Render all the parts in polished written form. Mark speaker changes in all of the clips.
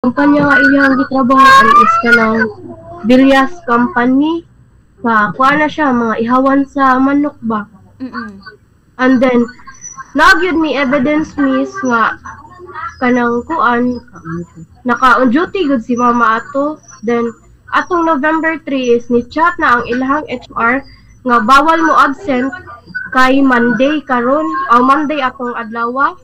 Speaker 1: kumpanya nga iyang gitrabahoan is kanang Bilyas Company. Kuha na siya, mga ihawan sa manok ba? And then, nagyod ni evidence miss nga kanang kuan naka-on duty gud si mama ato. Then, atong November 3 is ni chat na ang ilahang HR nga bawal mo absent kay Monday karon o Monday atong adlaw.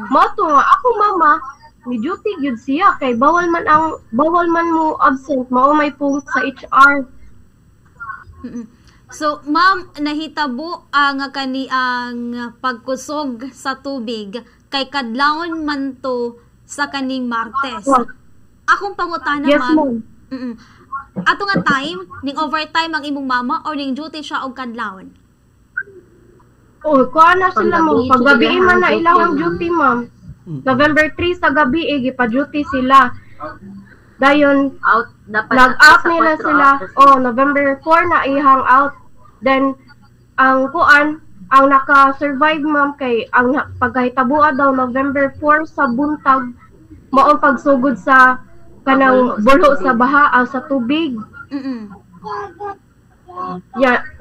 Speaker 1: Mao to nga ako mama ni duty gyud siya kay bawal man mo absent mao may punct sa HR.
Speaker 2: So ma'am, nahitabo ang kani ang pagkusog sa tubig kay kadlawon man to sa kaning Martes. Akong pangutana
Speaker 1: Yes,
Speaker 2: ma'am. Ato nga time ning overtime ang imong mama or ning duty siya og kadlawon?
Speaker 1: Kuha na sila mo. Paggabi man na ilang duty, ma'am. November 3 sa gabi, gipa-duty sila. Dayon, nag-out nila sila. November 4 na ihang out. Then, ang kuan, ang naka-survive, ma'am, kay ang pagkahitabuan daw November 4 sa buntag, maong pagsugod sa kanang bulo sa baha, sa tubig.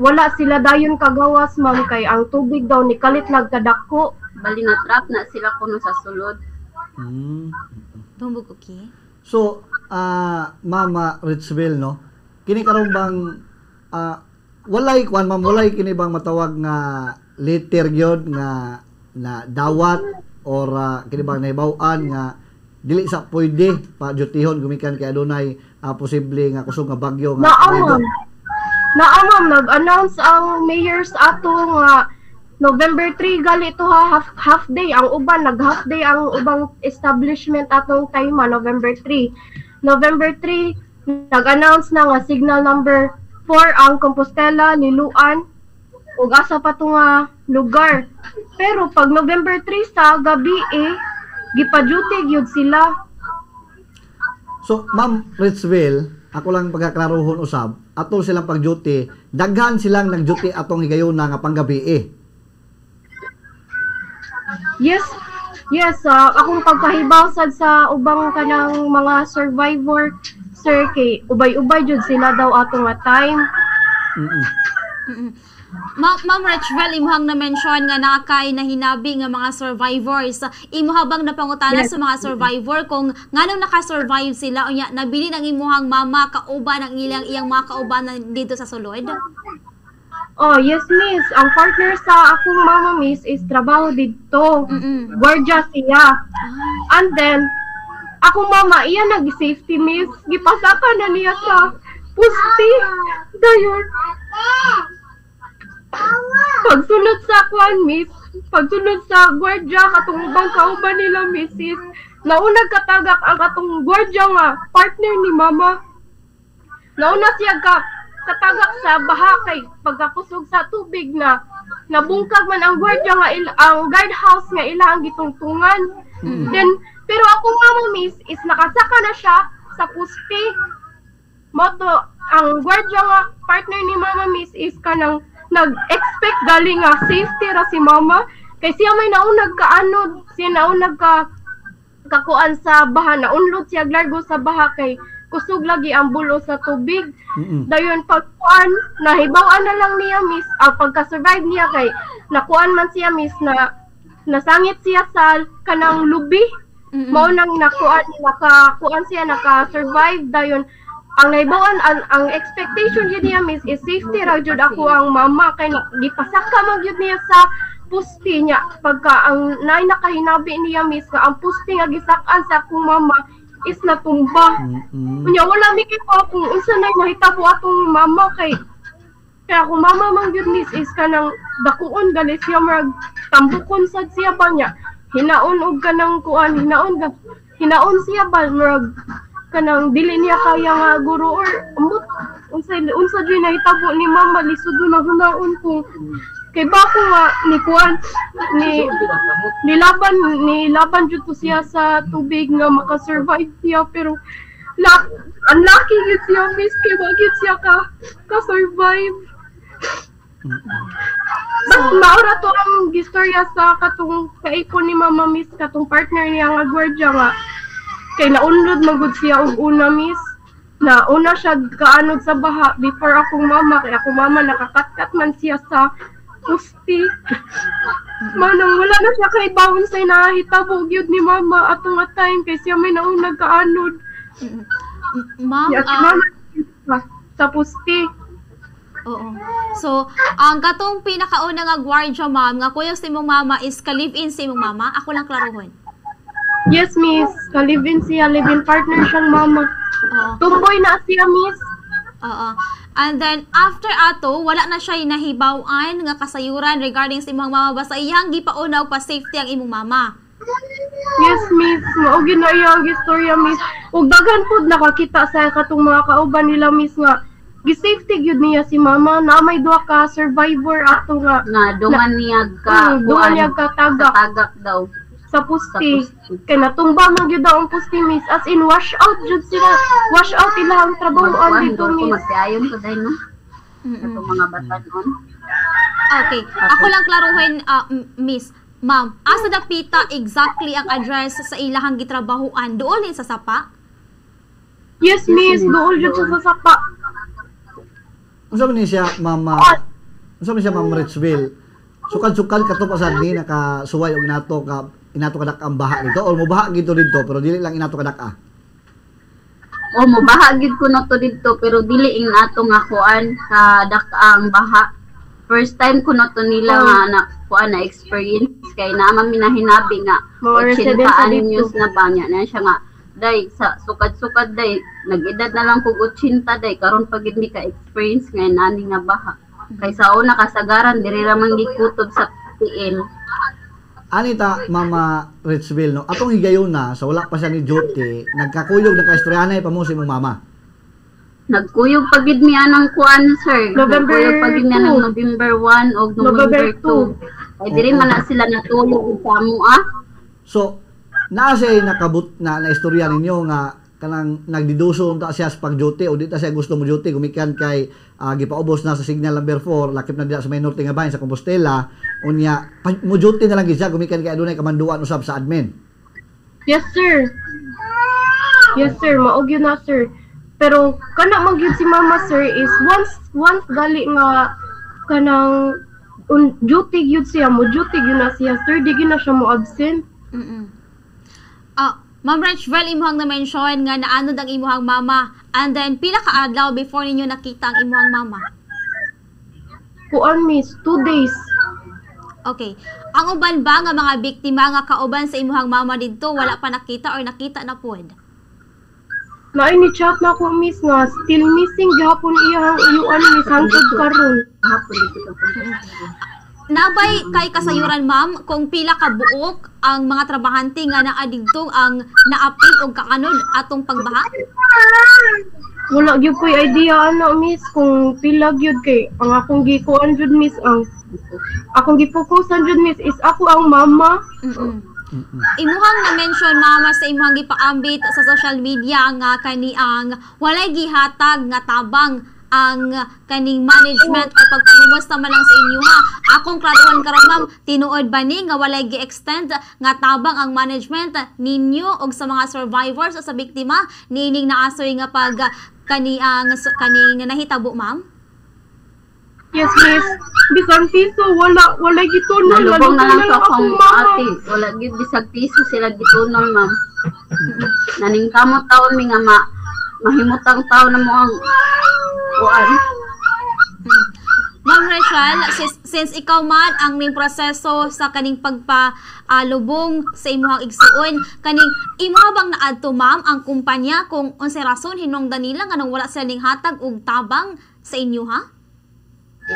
Speaker 1: Wala sila dayon kagawas, ma'am, kay ang tubig daw ni kalit nagkadako.
Speaker 3: Bali na trap na sila kuno sa sulod.
Speaker 2: Tumbog okay.
Speaker 4: So, Mama Richville, no? Kini karon bang walay kwan ma'am, walay kini bang matawag nga letter gyud nga na dawat or kini bang nahibaw-an nga dili sa pwede pa dutihon gumikan kay adunay posible nga kusog nga bagyo nga
Speaker 1: Naamam, nag-announce ang mayors ato nga November 3 gali ito half day. Ang uban, nag-half day ang ubang establishment atong time November 3. November 3, nag-announce na nga signal number 4 ang Compostela, Liluan, ug asa pa to nga lugar. Pero pag November 3 sa gabi gipa-duty gyud sila.
Speaker 4: So, Ma'am Richville, ako lang pagkaklaruhon usab, ato silang pag-duty, daghan silang nag-duty atong higayon nga panggabi
Speaker 1: Yes, akong pagkahibaw sad sa ubang kanang mga survivor, sir, kay ubay-ubay jud sila daw ato nga time.
Speaker 2: Ma'am Richville, imuhang na-mention nga nakakay na hinabi nga mga survivors. Imuha bang napangutana sa mga survivor kung nganong nakasurvive sila o nabili ng imuhang mama kauban ang iyang mga kauban dito sa sulod?
Speaker 1: Oh, yes, miss. Ang partner sa akong mama, miss, is trabaho dito. Guardia siya. And then, akong mama, iya nag-safety, miss. Gipasaka na niya sa pusti. Dayon. Pagsunod sa kwan, miss, pagsunod sa gwardiya, katong ubang kauban nila, missis, naunag katagak ang katong gwardiya nga, partner ni mama. Nauna siya katagak sa baha kay pagkakusog sa tubig na nabungkag man ang gwardiya nga ang guardhouse nga ila ang gitungtungan. Then, pero akong mama, miss, is nakasaka na siya sa pusti. Moto, ang gwardiya nga, partner ni mama, miss, is kanang nag-expect galing nga safety ra si mama kay siya may naunag kaanod, siya naunag kakuan sa baha, naunlot siya largo sa baha kay kusog lagi ang bulo sa tubig. Dayon pagkuan nahibaw-an na lang niya, miss, pagka-survive niya kay nakuan man siya, miss, na nasangit siya sa kanang lubi. Mao nang nakakuan siya, naka-survive. Dayon ang naibawan, ang expectation yun niya, miss, is safety ra jud ako ang mama kay gipasaka man yun niya sa pusti niya. Pagka ang nakahinabi niya, miss, nga ang pusti nga gisakan sa akong mama is natumba. Kunya wala miki ko kung unsa na mahitabo atong mama kay akong mama man yun, miss, is kanang dakuon gali siya marag tambukon sad siya ba niya. Hinaon og kanang kuan, hinaon siya ba marag kanang dili niya kaya nga guro or unsa jud nahitabo ni mama lisod na hunaon ko kay bako nga ni kuan nilaban jud ko siya sa tubig nga maka-survive siya pero unlucky gid siya, miss, kay wa gid siya ka survive. Mas maura to ang gistorya sa katong kaipon ni mama, miss, katong partner niya nga gwardiya nga Kay naunod magud siya og una, miss. Na una siya kaanod sa baha before akong mama. Kaya akong mama nakakatkat man siya sa pusti. Manang wala na siya kay bawon sa nahitabo gyud ni mama atong nga time kay siya may naunag kaanod.
Speaker 2: Ma'am,
Speaker 1: Ya si mama sa pusti.
Speaker 2: oo. So, ang katong pinakauna nga gwardiya, ma'am, nga kuya sa imong mama is ka-live-in sa imong mama. Ako lang klarohon.
Speaker 1: Yes, miss. Ka-live-in siya, live-in partner siyang mama.
Speaker 2: Oo.
Speaker 1: Tumboy na siya, miss.
Speaker 2: Oo. And then, after ato, wala na siya nahibaw-an nga kasayuran regarding sa imong mama. Basta iyang gipaunaw pa safety ang imong mama.
Speaker 1: Yes, miss. Maugin na iyang istorya, miss. Ug daghan pud nakakita sa katong mga kauban nila, miss, nga gi-safety gyud niya si mama na may duha ka survivor ato nga
Speaker 3: Nga dungan niya ka
Speaker 1: duha niya ka tagak
Speaker 3: tagak daw
Speaker 1: sa pusti. Kay natumba man gyud daw ang pusti, miss. As in wash out jud sila. Wash out ilang trabahoan dito,
Speaker 3: ko
Speaker 1: miss.
Speaker 3: magsayon ko dahil no
Speaker 2: Mm-mm.
Speaker 3: sa mga batanon.
Speaker 2: Okay. Ako lang klarohin, miss. Ma'am, asa dapita exactly ang address sa ilahang gitrabahuan? Doon din sa Sapa?
Speaker 1: Yes, miss. Dool jud siya sa sapa.
Speaker 4: Unsa man ni siya, Mama? Unsa man siya, Ma'am Richville? Sukal-sukal kato pa sad ni nakasuway og inato kadak ang baha dito or mo baha gito dito pero dili lang inato kadak
Speaker 3: O mo bahagid ko na to dito pero dili ing ato nga kuan ka dakaang baha. First time ko na to nila nga na kuan na experience kay naman minahinabi nga
Speaker 1: Mga
Speaker 3: 80
Speaker 1: residents na
Speaker 3: anyos
Speaker 1: dito.
Speaker 3: na ba niya na siya nga day sa sukad-sukad day nag-edad na lang kog 80 day karon pag mi ka experience nga nani nga baha. Kay sa una kasagaran diri ra man gikutob sa PL.
Speaker 4: Anita, Mama Richville, no? Atong higayon na, sa wala pa siya ni duty, nagkakuyog, nagka-istoryanay pa mo si mong mama.
Speaker 3: Nagkuyog pagid mi anang kuan sir.
Speaker 1: November
Speaker 3: Nagkuyog pagid mi anang November 1 o November 2. Ay diri man na sila natulog sa amo
Speaker 4: So, naa siya na istorya ninyo nga kanang nagdiduso ta siya sa pag-duty o di ta siya gusto mo duty gumikan kay gipaubos na sa signal number 4 lakip na diya sa may norte nga bahin sa Compostela unya mo duty na lang gid siya gumikan kay adunay kamanduan usab sa admin.
Speaker 1: Yes, sir. Yes, sir. Maog yun na, sir. Pero kana man gyud si mama, sir, is once gali nga kanang duty gyud siya, mo duty gyud na siya, sir, di gyud na siya mo absent.
Speaker 2: Ma'am Richville, imuhang na-mention nga naanod ang imuhang mama. And then, pila ka adlaw before ninyo nakita ang imuhang mama?
Speaker 1: Kuan, miss, 2 days.
Speaker 2: Okay. Ang uban ba nga mga biktima nga kauban sa imuhang mama dito, wala pa nakita or nakita na pod?
Speaker 1: Naay ni chat na ko, miss, nga still missing gihapon iyang iyuan, miss, hangtod karon.
Speaker 3: Hapon dito ko.
Speaker 2: Nabay kay kasayuran, ma'am, kung pila ka buok ang mga trabahante nga naa didto ang naapil og kaanod atong pagbaha?
Speaker 1: Wala gyud ko'y idea ana, miss, kung pila gyud kay ang akong gikuan jud, miss, ang akong gifokusan jud, miss, is ako ang mama.
Speaker 2: Imuhang na-mention, mama, sa imuhang gipaambit sa social media nga kani ang walay gihatag nga tabang ang kaning management o pagpangumusta man lang sa inyo ha. Akong klaruhan karon, ma'am, tinuod ba ni nga walay gi-extend nga tabang ang management ninyo og sa mga survivors o sa biktima niining naasoy nga pag kaning nahitabo, ma'am?
Speaker 1: Yes, miss. Bisan piso, wala gitunol.
Speaker 3: Nalubong na lang sa akong
Speaker 1: mama.
Speaker 3: ate. Wala gyud bisag piso sila gitunol, ma'am. Naning kamot taon mi nga mahimutang taon na mo ang kuan.
Speaker 2: Ma'am Rachel, since ikaw man ang ning proseso sa kaning pagpalubong sa imuhang igsuon, kaning imo bang naadto, ma'am, ang kumpanya kung unsay rason hinungdan nila nga nang wala sila ning hatag og tabang sa inyo, ha?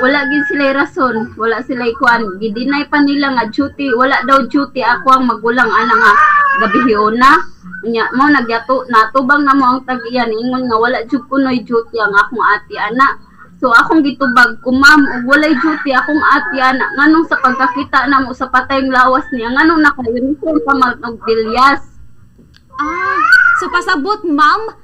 Speaker 3: Wala gid sila rason, wala sila kuan. Gidinay pa nila nga duty, wala daw duty ako ang magulang ana nga gabihiona. Nya mo nagyato natubang na mo ang tag-iyan ingon nga wala jud kunoy duty ang akong ati ana. So akong gitubag ko, ma'am, ug walay duty akong ati ana nganong sa pagkakita namo sa patayng lawas niya nganong naka-uniform pa mag bilyas.
Speaker 2: So pasabot, ma'am,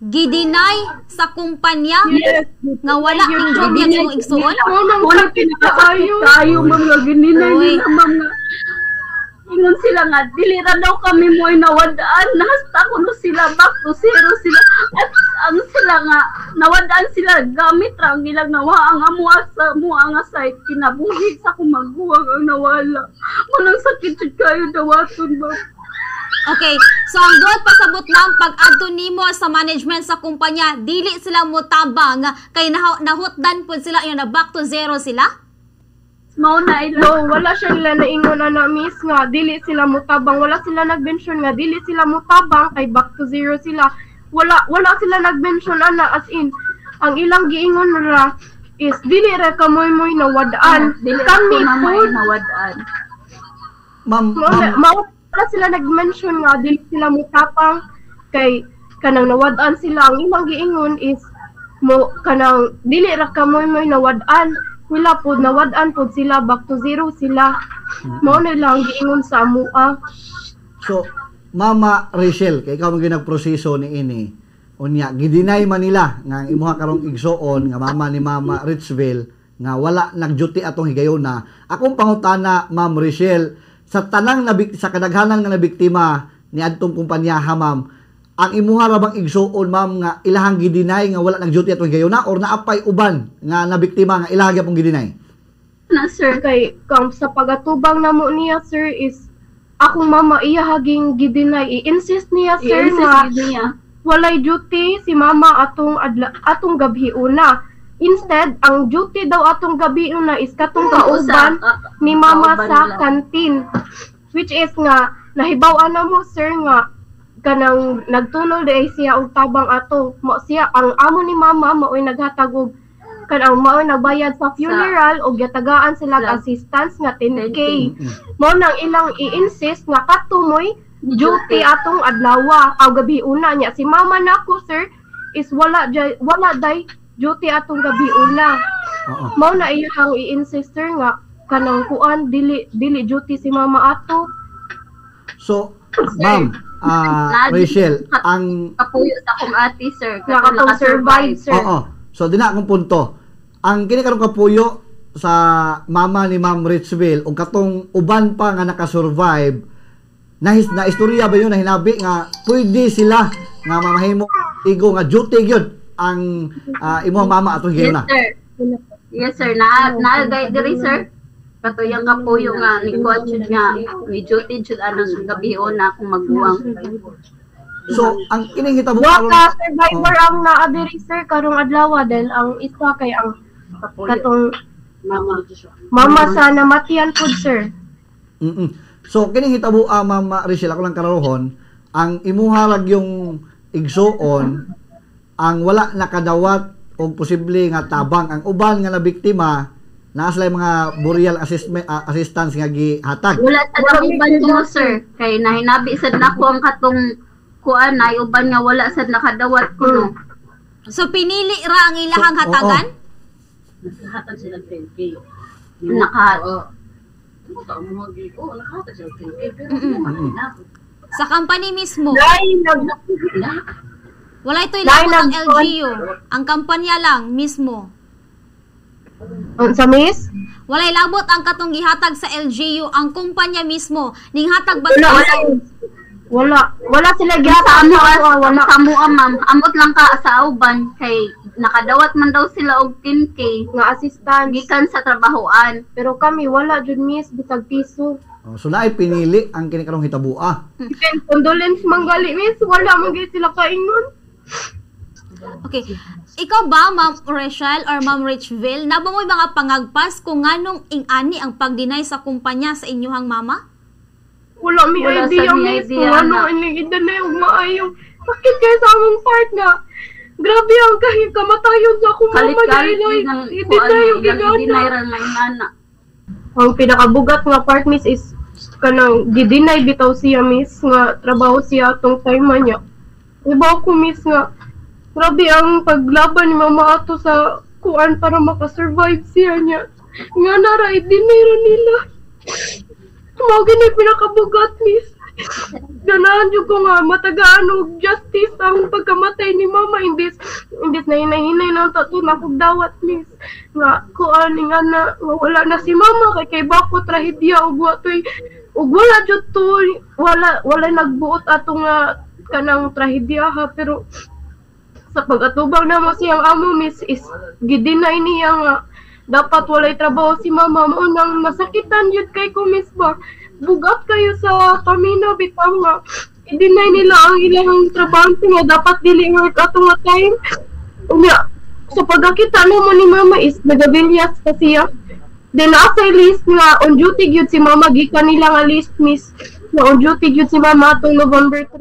Speaker 2: gidinay sa kumpanya
Speaker 1: Yes.
Speaker 2: nga wala ning job yang imong
Speaker 1: Ano,
Speaker 2: igsuon?
Speaker 1: Unang
Speaker 3: Wala
Speaker 1: sakit
Speaker 3: pinakaayo
Speaker 1: kaayo.
Speaker 3: ma'am nga gininay
Speaker 2: Uy.
Speaker 3: nila ma'am nga Ingon sila nga, dili ra daw kami mo nawadaan. Nahasta ko no sila, back to zero sila. At ang sila nga, nawadaan sila, gamit ra ang ilang nawa. Ang amuha sa mua nga site, kinabuhi sa kumaguwag ang nawala. Walang sakit jud kayo dawaton ba?
Speaker 2: Okay, so ang buot pasabot lang pag-adto nimo sa management sa kumpanya, dili sila motabang kay nahutdan pud sila na back to zero sila?
Speaker 3: Mao na ilo.
Speaker 1: No, wala siya nila naingon na miss nga, dili sila mutabang, wala sila nag-mention nga, dili sila mutabang, kay back to zero sila. Wala sila nag-mention ana, as in, ang ilang giingon nila is, dili ra kamoy-moy na wadaan.
Speaker 3: Dili
Speaker 1: Kami
Speaker 3: ako na may
Speaker 1: po,
Speaker 3: nawadaan.
Speaker 4: Ma'am,
Speaker 1: wala sila nag-mention nga, dili sila mutabang, kay kanang nawadaan sila. Ang ilang giingon is, kanang, dili ra kamoy-moy na wadaan. Wala po, nawadaan po sila, back to zero sila. Mao na lang giingon sa amua.
Speaker 4: so, Mama Rachel, kay ikaw mga nagproseso ni ini, unya, gidinay man nila, nga ang imuha karong igsoon, nga mama ni Mama Richville, nga wala nag-duty atong higayuna. Akong pangutana, Ma'am Rachel, sa sa kadaghanang nga nabiktima ni adtong kumpanya ha, ma'am, ang imuha ra bang igsuon, ma'am, nga ilahang gidinay nga wala nag-duty atong higayuna or naapay uban nga nabiktima nga ilahang gyapon gidinay?
Speaker 3: Na sir,
Speaker 1: Kay, sa pagatubang namo niya, sir, is, akong mama iya haging gidinay. I-insist niya, sir, nga,
Speaker 3: niya.
Speaker 1: walay duty si mama atong gabi una. Instead, ang duty daw atong gabi una is katong kauban ni mama sa kantin. Which is nga, nahibaw-an na mo, sir, nga, kanang nagtunol day siya og tabang ato. Mo siya, ang amo ni mama, mao'y naghatag og kanang mao'y nagbayad sa funeral o gatagaan sila og assistance nga 10K. Mao nang ilang i-insist nga katumoy duty atong adlaw aw gabi una niya. Si mama nako, sir, is wala day duty atong gabi una.
Speaker 4: Oo.
Speaker 1: Mao na iyang i-insist, sir, nga kanang kuan dili duty si mama ato.
Speaker 4: So, ma'am, Rachel, ang
Speaker 3: Kapuyo sa akong ate, sir.
Speaker 1: Nga katong survive, sir.
Speaker 4: oo. So dina akong punto. Ang kini karong kapuyo sa mama ni Ma'am Richville ug katong uban pa nga naka-survive na istorya ba yun na hinabi nga pwede sila nga mamahimo igo nga duty gyud ang imong mama atong
Speaker 3: Yes,
Speaker 4: gina.
Speaker 3: sir. Yes, sir. Na-guide diri, sir. Katuyang kapuyo nga ni Kuat jud nga may duty jud anang gabi na akong magbuwang.
Speaker 4: So ang kining hitabo
Speaker 1: Wa ka survivor ang naa diri, sir, karong adlaw dahil ang isa kay ang katong mama sa namatian pud, sir.
Speaker 4: So kining hitabo Ma'am Rachel, ako lang kararohon, ang imuharag yung igsuon ang wala nakadawat o posible nga tabang ang uban nga nabiktima naa sila mga burial assistance nga gihatag.
Speaker 3: Wala sa uban ko, sir. Kay nahinabi sad nako ang katong kuan na uban nga wala sad nakadawat ko no.
Speaker 2: So pinili ra ang ilahang hatagan?
Speaker 5: Nakahatag sila 10K. Nakahatag sila 10K. Pero
Speaker 2: Sa company mismo,
Speaker 1: Dahil
Speaker 2: wala ito ilabot ang LGU. Ang kampanya lang mismo.
Speaker 1: sa miss?
Speaker 2: Wala ilabot ang katong gihatag sa LGU, ang kumpanya mismo. Ning hatag ba
Speaker 1: Wala sila
Speaker 3: Sa
Speaker 1: gyapon
Speaker 3: amo
Speaker 1: wala.
Speaker 3: sa amo ma'am, amot lang ka sa uban kay nakadawat man daw sila og 10K
Speaker 1: Nga assistance.
Speaker 3: gikan sa trabahoan.
Speaker 1: Pero kami wala jud, miss, bisag piso.
Speaker 4: So naay pinili ang kini karong hitabua.
Speaker 1: Then condolence manggali, miss, wala man gyud sila kaingon.
Speaker 2: Okay. Ikaw ba, Ma'am Rachel or Ma'am Richville, naba mo'y mga pangagpas kung nganong ing-ani ang pagdinay sa kumpanya sa inyuhang mama?
Speaker 1: Wala mi
Speaker 3: Wala
Speaker 1: idea,
Speaker 3: sa mi
Speaker 1: miss,
Speaker 3: idea
Speaker 1: kung ano
Speaker 3: na.
Speaker 1: ining idanay og maayong. Bakit kayo sa among part nga? Grabe ang kahit kamatayon sa akong mama
Speaker 3: Kalit-kalit
Speaker 1: dahil
Speaker 3: din ang
Speaker 1: idanay og
Speaker 3: ilang
Speaker 1: gigana.
Speaker 3: dinayra nga inana.
Speaker 1: Ang pinakabugat nga part, miss, is kanang gidinay bitaw siya, miss, nga trabaho siya atong time niya. Iba ko, miss, nga grabe ang paglaban ni mama ato sa kuan para makasurvive siya niya. Nga nara, idinay ra nila. Mao gini pinakabugat, miss. Ganahan jud ko nga matagaan og justice ang pagkamatay ni mama, imbis na hinahinay na tato na kog dawat, miss. Nga kuan nga na wala na si mama kay bakot trahedya og wa toy ug wala jud to, wala nagbuot ato nga kanang trahedya ha, pero sa pag-atubang na mo siyang amo miss is gidinay niya nga dapat walay trabaho si mama mo nang masakitan yun kay ko miss ba bugat kayo sa kamino bitaw nga i-deny nila ang ilang trabaho nga dapat dili work ato nga time unya sa pagkakita mo ni mama is nagabilyas pa siya then nasa list nga on duty gyud si mama gikan nila nga list miss na on duty gyud si mama atong November 3